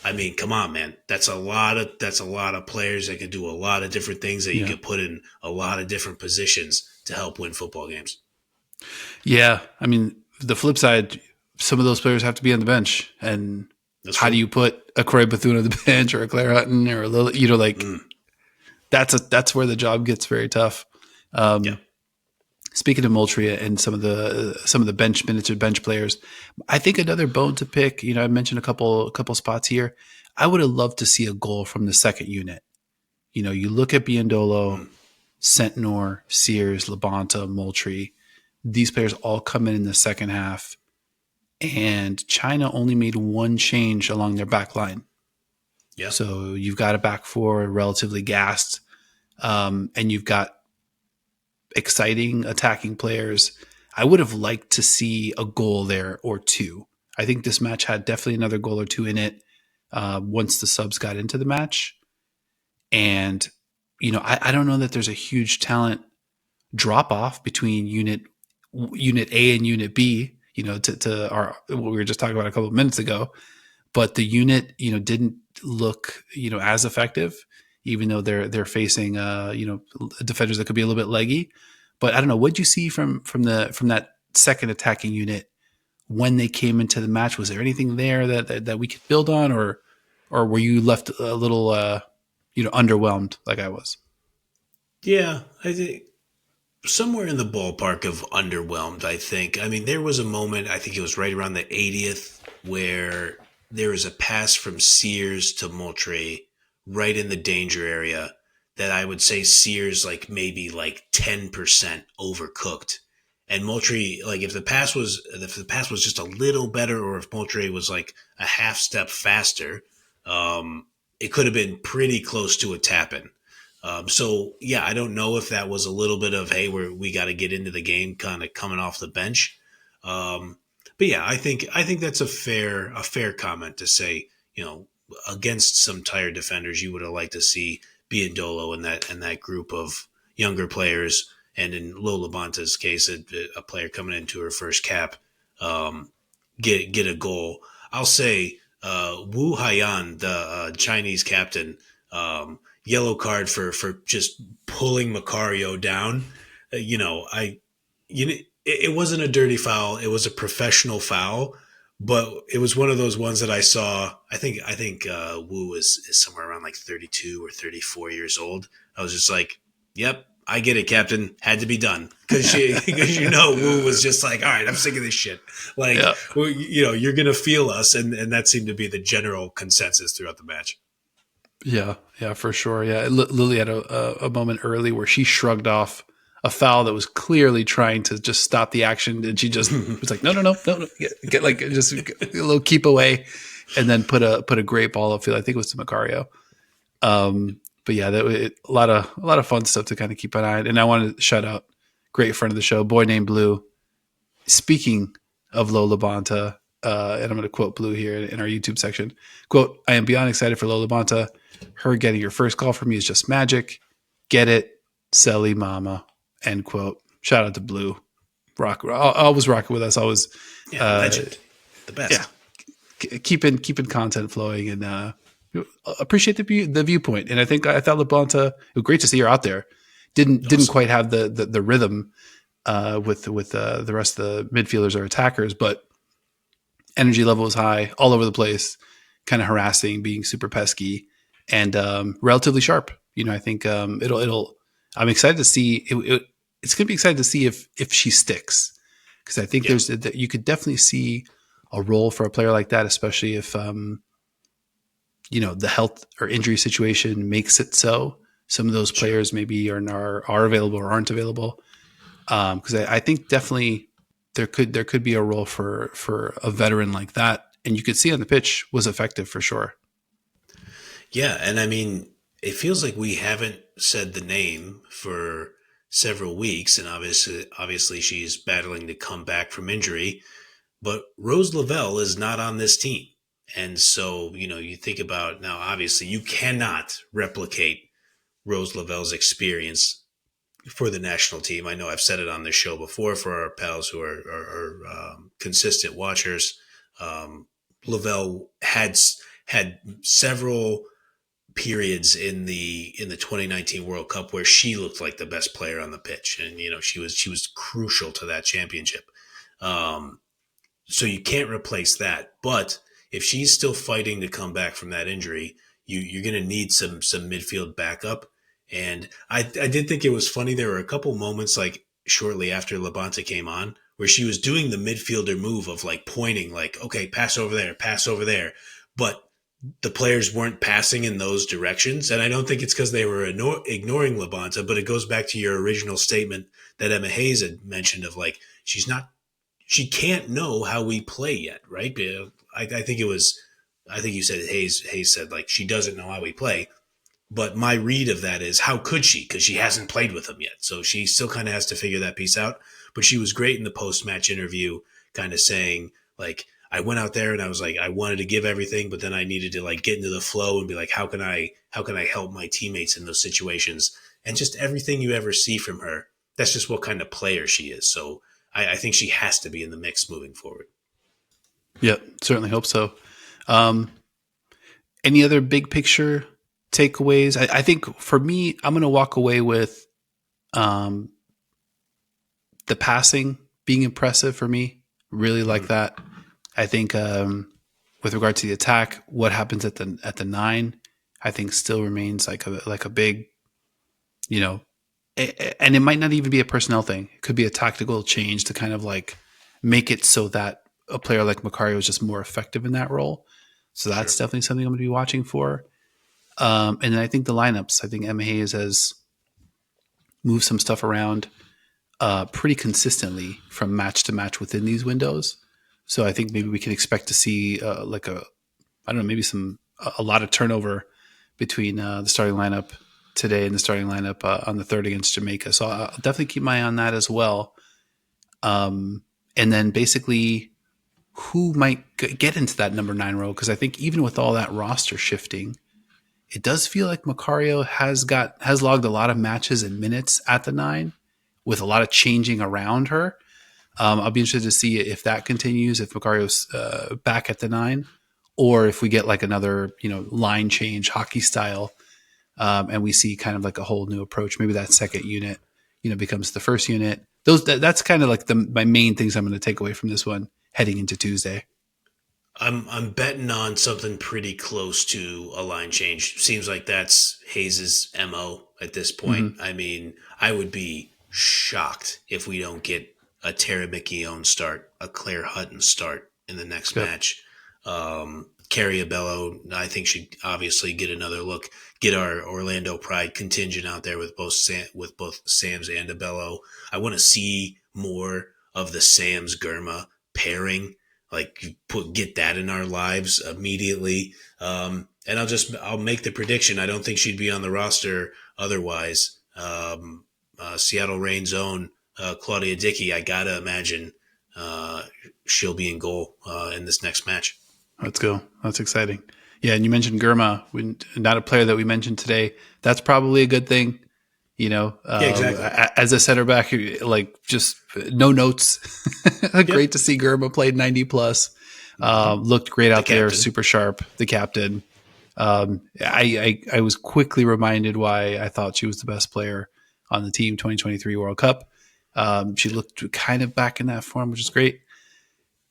B: I mean, come on, man. That's a lot of players that can do a lot of different things that you
A: Yeah.
B: could put in a lot of different positions to help win football games.
A: Yeah. I mean, the flip side, some of those players have to be on the bench. And
B: That's
A: how do
B: true.
A: you put a Corey Bethune on the bench or a Claire Hutton or a Lily, like
B: Mm,
A: that's where the job gets very tough.
B: yeah.
A: Speaking of Moultrie and some of the bench minutes or bench players, I think another bone to pick. I mentioned a couple spots here. I would have loved to see a goal from the second unit. You look at Biondolo,
B: Mm,
A: Centnor, Sears, Labonta, Moultrie. These players all come in the second half, and China only made one change along their back line.
B: yeah.
A: So you've got a back four relatively gassed, and you've got exciting attacking players. I would have liked to see a goal there or two. I think this match had definitely another goal or two in it once the subs got into the match. And, I don't know that there's a huge talent drop off between unit A and unit B, to our what we were just talking about a couple of minutes ago. But the unit, didn't look, as effective, even though they're facing, defenders that could be a little bit leggy. But I don't know. What did you see from that second attacking unit when they came into the match? Was there anything there that we could build on, or were you left a little, underwhelmed like I was?
B: Yeah, I think somewhere in the ballpark of underwhelmed, I think. I mean, there was a moment, I think it was right around the 80th, where there was a pass from Sears to Moultrie right in the danger area that I would say Sears like maybe like 10% overcooked. And Moultrie, like if the pass was just a little better, or if Moultrie was like a half step faster, it could have been pretty close to a tap in. So yeah, I don't know if that was a little bit of hey, we got to get into the game, kind of coming off the bench. But yeah, I think that's a fair comment to say. Against some tired defenders, you would have liked to see Biondolo and that group of younger players, and in Lola Bonta's case, a player coming into her first cap, um, get a goal. I'll say Wu Haiyan, the Chinese captain, yellow card for just pulling Macario down. It wasn't a dirty foul; it was a professional foul. But it was one of those ones that I saw. I think Wu is somewhere around like 32 or 34 years old. I was just like, "Yep, I get it, Captain. Had to be done." Because Wu was just like, "All right, I'm sick of this shit." Like,
A: Yeah.
B: well, you're gonna feel us, and that seemed to be the general consensus throughout the match.
A: Yeah, for sure. Yeah, Lily had a moment early where she shrugged off a foul that was clearly trying to just stop the action, and she just was like, "No, no, no, no, no, get like just a little keep away," and then put a great ball upfield. I think it was to Macario. But yeah, a lot of fun stuff to kind of keep an eye on. And I want to shout out great friend of the show, Boy Named Blue. Speaking of Lola Bonta, and I'm going to quote Blue here in our YouTube section. Quote, I am beyond excited for Lola Bonta. Her getting your first call from me is just magic. Get it, Selly Mama. End quote. Shout out to Blue. Always rocking with us. Always,
B: Yeah, legend, the
A: yeah,
B: best.
A: keeping content flowing, and appreciate the viewpoint. And I thought LaBonta, it was great to see her out there. Didn't
B: Awesome.
A: quite have the rhythm with the rest of the midfielders or attackers, but energy level was high, all over the place, kind of harassing, being super pesky, and relatively sharp. I think it'll. I'm excited to see. It's going to be excited to see if she sticks, because I think
B: Yeah,
A: you could definitely see a role for a player like that, especially if the health or injury situation makes it so. Some of those
B: sure.
A: players maybe are available or aren't available, because I think definitely there could be a role for a veteran like that, and you could see on the pitch was effective for sure.
B: Yeah, and I mean, it feels like we haven't said the name for several weeks, and obviously she's battling to come back from injury. But Rose Lavelle is not on this team, and so you think about now. Obviously, you cannot replicate Rose Lavelle's experience for the national team. I know I've said it on this show before for our pals who are consistent watchers. Um, Lavelle had several periods in the 2019 World Cup where she looked like the best player on the pitch, and she was crucial to that championship. Um, so you can't replace that. But if she's still fighting to come back from that injury, you're going to need some midfield backup. And I did think it was funny. There were a couple moments like shortly after Labonte came on where she was doing the midfielder move of like pointing, like, okay, pass over there, pass over there. But the players weren't passing in those directions. And I don't think it's because they were ignoring Labonte, but it goes back to your original statement that Emma Hayes had mentioned of like, she can't know how we play yet, right? I think it was, I think you said Hayes said like she doesn't know how we play, but my read of that is how could she? Because she hasn't played with him yet, so she still kind of has to figure that piece out. But she was great in the post match interview, kind of saying like I went out there and I was like I wanted to give everything, but then I needed to like get into the flow and be like how can I help my teammates in those situations, and just everything you ever see from her. That's just what kind of player she is. So I think she has to be in the mix moving forward.
A: Yep, certainly hope so. Um, any other big picture takeaways? I think for me, I'm going to walk away with um, the passing being impressive for me. Really like
B: Mm-hmm.
A: that. I think with regard to the attack, what happens at the nine, I think still remains like a big, you know, and it might not even be a personnel thing. It could be a tactical change to kind of like make it so that a player like Macario is just more effective in that role. So that's
B: Sure.
A: definitely something I'm going to be watching for. And then I think the lineups. I think Emma Hayes has moved some stuff around pretty consistently from match to match within these windows. So I think maybe we can expect to see like I don't know, maybe a lot of turnover between the starting lineup today and the starting lineup on the third against Jamaica. So I'll definitely keep my eye on that as well. And then basically who might get into that number 9 role, because I think even with all that roster shifting, it does feel like Macario has logged a lot of matches and minutes at the 9 with a lot of changing around her. I'll be interested to see if that continues, if Macario's back at the 9, or if we get like another line change hockey style, and we see kind of like a whole new approach. Maybe that second unit becomes the first unit. That's kind of like my main things I'm going to take away from this one heading into Tuesday.
B: I'm betting on something pretty close to a line change. Seems like that's Hayes's MO at this point.
A: Mm-hmm.
B: I mean, I would be shocked if we don't get a Tara McKeown start, a Claire Hutton start in the next
A: Yep.
B: match. Carrie Abello, I think should obviously get another look. Get our Orlando Pride contingent out there with both Sams and Abello. I want to see more of the Sams Gurma pairing, like get that in our lives immediately. And I'll make the prediction. I don't think she'd be on the roster otherwise. Seattle Reign's own Claudia Dickey. I gotta imagine she'll be in goal in this next match.
A: Let's go. That's exciting. Yeah, and you mentioned Gurma, not a player that we mentioned today. That's probably a good thing.
B: Yeah, exactly.
A: As a center back, like just no notes.
B: Yep.
A: Great to see Gurma played 90 plus.
B: Mm-hmm.
A: Looked great
B: The
A: out there,
B: captain.
A: super sharp. The captain. I was quickly reminded why I thought she was the best player on the team 2023 World Cup. She looked kind of back in that form, which is great.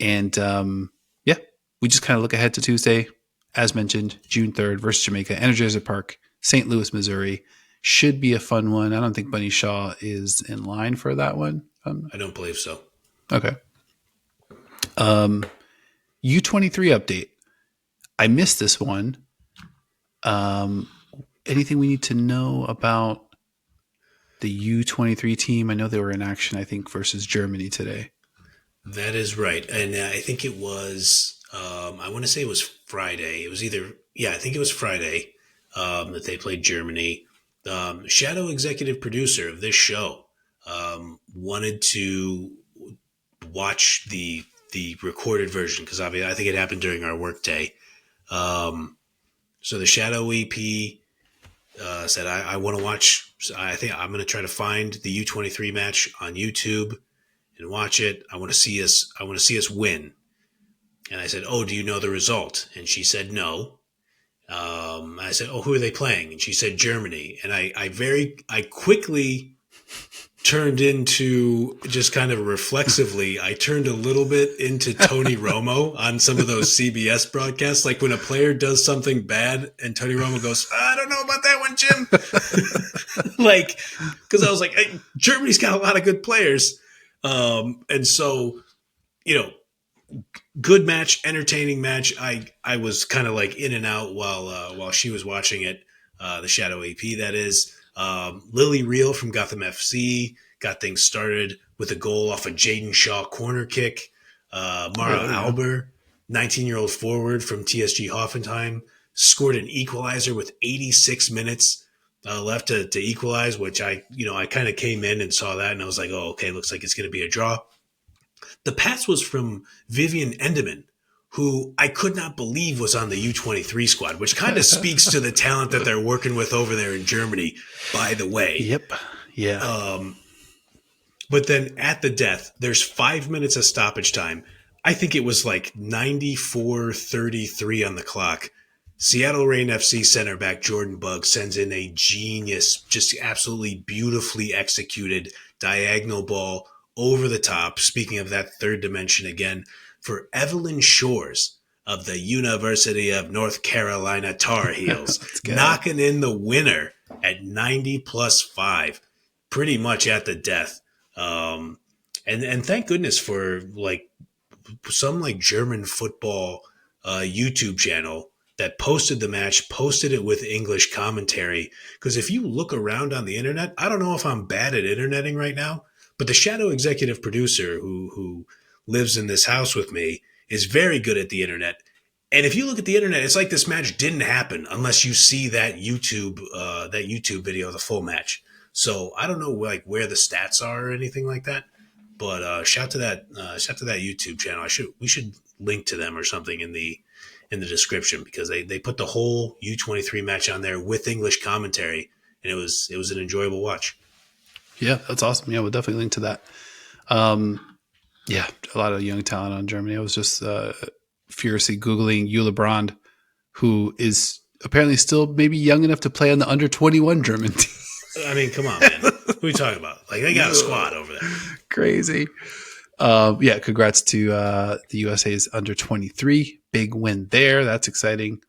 A: And yeah, we just kind of look ahead to Tuesday, as mentioned, June 3rd versus Jamaica, Energizer Park, St. Louis, Missouri. Should be a fun one. I don't think Bunny Shaw is in line for that one.
B: I don't believe so.
A: Okay. U23 update. I missed this one. Anything we need to know about the U23 team? I know they were in action, I think, versus Germany today.
B: That is right. And I think it was, I want to say it was Friday. It was either, yeah, I think it was Friday that they played Germany. Shadow executive producer of this show wanted to watch the recorded version because obviously I think it happened during our workday. So the Shadow EP said I want to watch. I think I'm going to try to find the U23 match on YouTube and watch it. I want to see us. I want to see us win. And I said, "Oh, do you know the result?" And she said, "No." I said, "Oh, who are they playing?" And she said, "Germany." And I quickly turned into just kind of reflexively, I turned a little bit into Tony Romo on some of those CBS broadcasts. Like when a player does something bad and Tony Romo goes, "I don't know about that one, Jim." Like, because I was like, hey, Germany's got a lot of good players. And so, you know, good match, entertaining match. I was kind of like in and out while she was watching it. The Shadow AP, that is. Lily Reel from Gotham FC got things started with a goal off a Jaden Shaw corner kick. Mara Alber, 19-year-old forward from TSG Hoffenheim, scored an equalizer with 86 minutes left to equalize, which I kind of came in and saw that and I was like, oh, okay, looks like it's going to be a draw. The pass was from Vivian Endeman, who I could not believe was on the U23 squad, which kind of speaks to the talent that they're working with over there in Germany, by the way.
A: Yep. Yeah.
B: But then at the death, there's 5 minutes of stoppage time. I think it was like 94:33 on the clock. Seattle Reign FC center back Jordan Bugg sends in a genius, just absolutely beautifully executed diagonal ball over the top. Speaking of that third dimension again, for Evelyn Shores of the University of North Carolina Tar Heels, knocking in the winner at 90+5, pretty much at the death. And thank goodness for like some like German football YouTube channel that posted the match, posted it with English commentary. Because if you look around on the internet, I don't know if I'm bad at interneting right now, but the shadow executive producer who lives in this house with me is very good at the internet. And if you look at the internet, it's like this match didn't happen unless you see that YouTube video of the full match. So I don't know like where the stats are or anything like that. But shout to that YouTube channel. We should link to them or something in the description because they put the whole U23 match on there with English commentary, and it was an enjoyable watch.
A: Yeah, that's awesome. Yeah, we'll definitely link to that. Yeah, a lot of young talent on Germany. I was just furiously Googling Eula Brand, who is apparently still maybe young enough to play on the under-21 German team.
B: I mean, come on, man. What are you talking about? Like, they got a squad over there.
A: Crazy. Yeah, congrats to the USA's under-23. Big win there. That's exciting.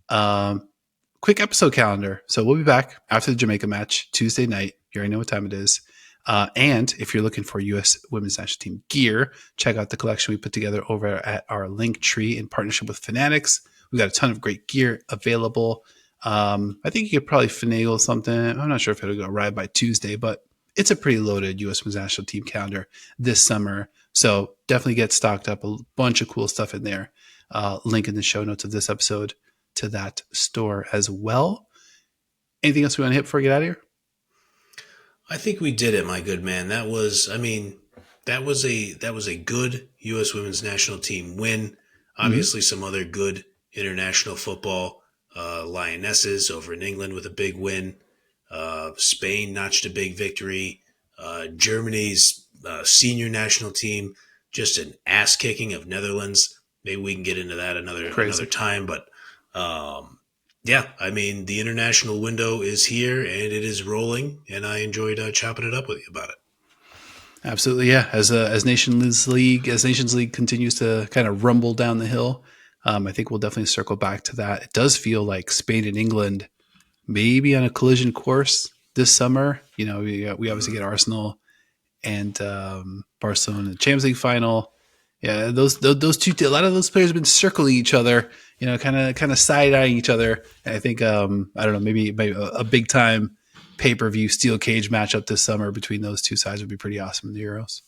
A: Quick episode calendar. So we'll be back after the Jamaica match, Tuesday night. You already know what time it is. And if you're looking for U.S. Women's National Team gear, check out the collection we put together over at our link tree in partnership with Fanatics. We've got a ton of great gear available. I think you could probably finagle something. I'm not sure if it'll arrive by Tuesday, but it's a pretty loaded U.S. Women's National Team calendar this summer. So definitely get stocked up. A bunch of cool stuff in there. Link in the show notes of this episode to that store as well. Anything else we want to hit before we get out of here?
B: I think we did it, my good man. That was a good U.S. Women's National Team win. Obviously, some other good international football. Lionesses over in England with a big win. Spain notched a big victory. Germany's senior national team, just an ass kicking of Netherlands. Maybe we can get into that another time. But yeah, I mean, the international window is here and it is rolling, and I enjoyed chopping it up with you about it.
A: Absolutely, yeah. As Nations League continues to kind of rumble down the hill, I think we'll definitely circle back to that. It does feel like Spain and England maybe on a collision course this summer. You know, we obviously get Arsenal and Barcelona in the Champions League final. Yeah, those two. A lot of those players have been circling each other. You know, kind of side eyeing each other. And I think I don't know, maybe a big time pay-per-view steel cage matchup this summer between those two sides would be pretty awesome in the Euros.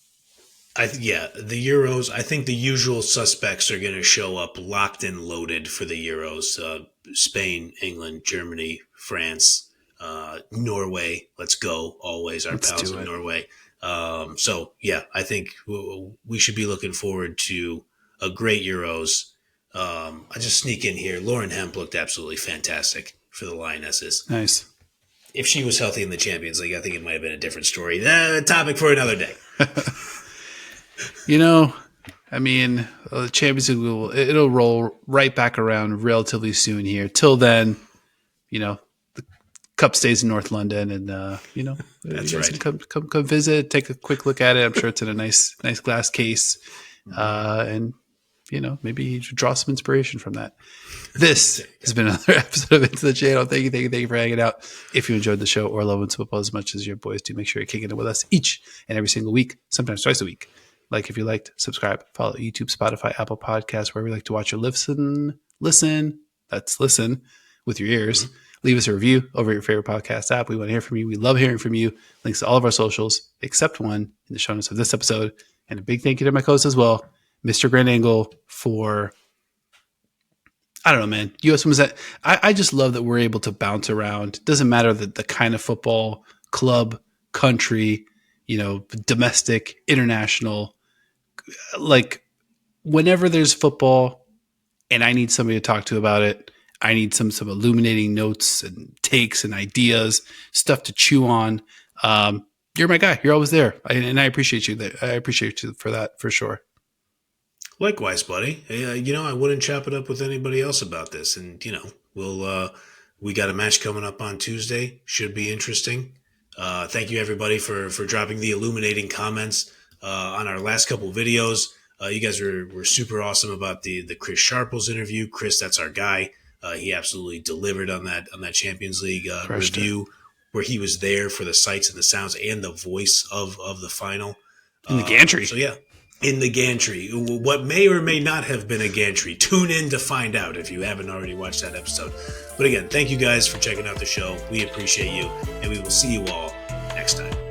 B: The Euros, I think the usual suspects are going to show up locked and loaded for the Euros. Spain, England, Germany, France, Norway. Let's go. Always our pals in Norway. So, yeah, I think we should be looking forward to a great Euros. I just sneak in here. Lauren Hemp looked absolutely fantastic for the Lionesses.
A: Nice.
B: If she was healthy in the Champions League, I think it might have been a different story. Topic for another day.
A: I mean, the Champions League it'll roll right back around relatively soon here. Till then, the Cup stays in North London, and
B: That's
A: you guys
B: right.
A: can come visit, take a quick look at it. I'm sure it's in a nice glass case, and maybe draw some inspiration from that. This has been another episode of Into the Channel. Thank you for hanging out. If you enjoyed the show or love football as much as your boys do, make sure you're kicking it with us each and every single week, sometimes twice a week. Like if you liked, subscribe, follow YouTube, Spotify, Apple Podcasts, wherever you like to watch or listen. That's listen with your ears. Leave us a review over your favorite podcast app. We want to hear from you. We love hearing from you. Links to all of our socials, except one in the show notes of this episode. And a big thank you to my co-host as well, Mr. Grand Angle, for, I don't know, man. US Women's that I just love that we're able to bounce around. It doesn't matter the kind of football, club, country, domestic, international. Like whenever there's football and I need somebody to talk to about it, I need some illuminating notes and takes and ideas, stuff to chew on. You're my guy. You're always there. And I appreciate you. I appreciate you for that, for sure.
B: Likewise, buddy. I wouldn't chop it up with anybody else about this. And, we got a match coming up on Tuesday. Should be interesting. Thank you, everybody, for dropping the illuminating comments on our last couple videos. You guys were super awesome about the Chris Sharples interview. Chris, that's our guy. He absolutely delivered on that Champions League review, where he was there for the sights and the sounds and the voice of the final.
A: In the gantry.
B: So, yeah. In the gantry, what may or may not have been a gantry. Tune in to find out if you haven't already watched that episode. But again, thank you guys for checking out the show. We appreciate you, and we will see you all next time.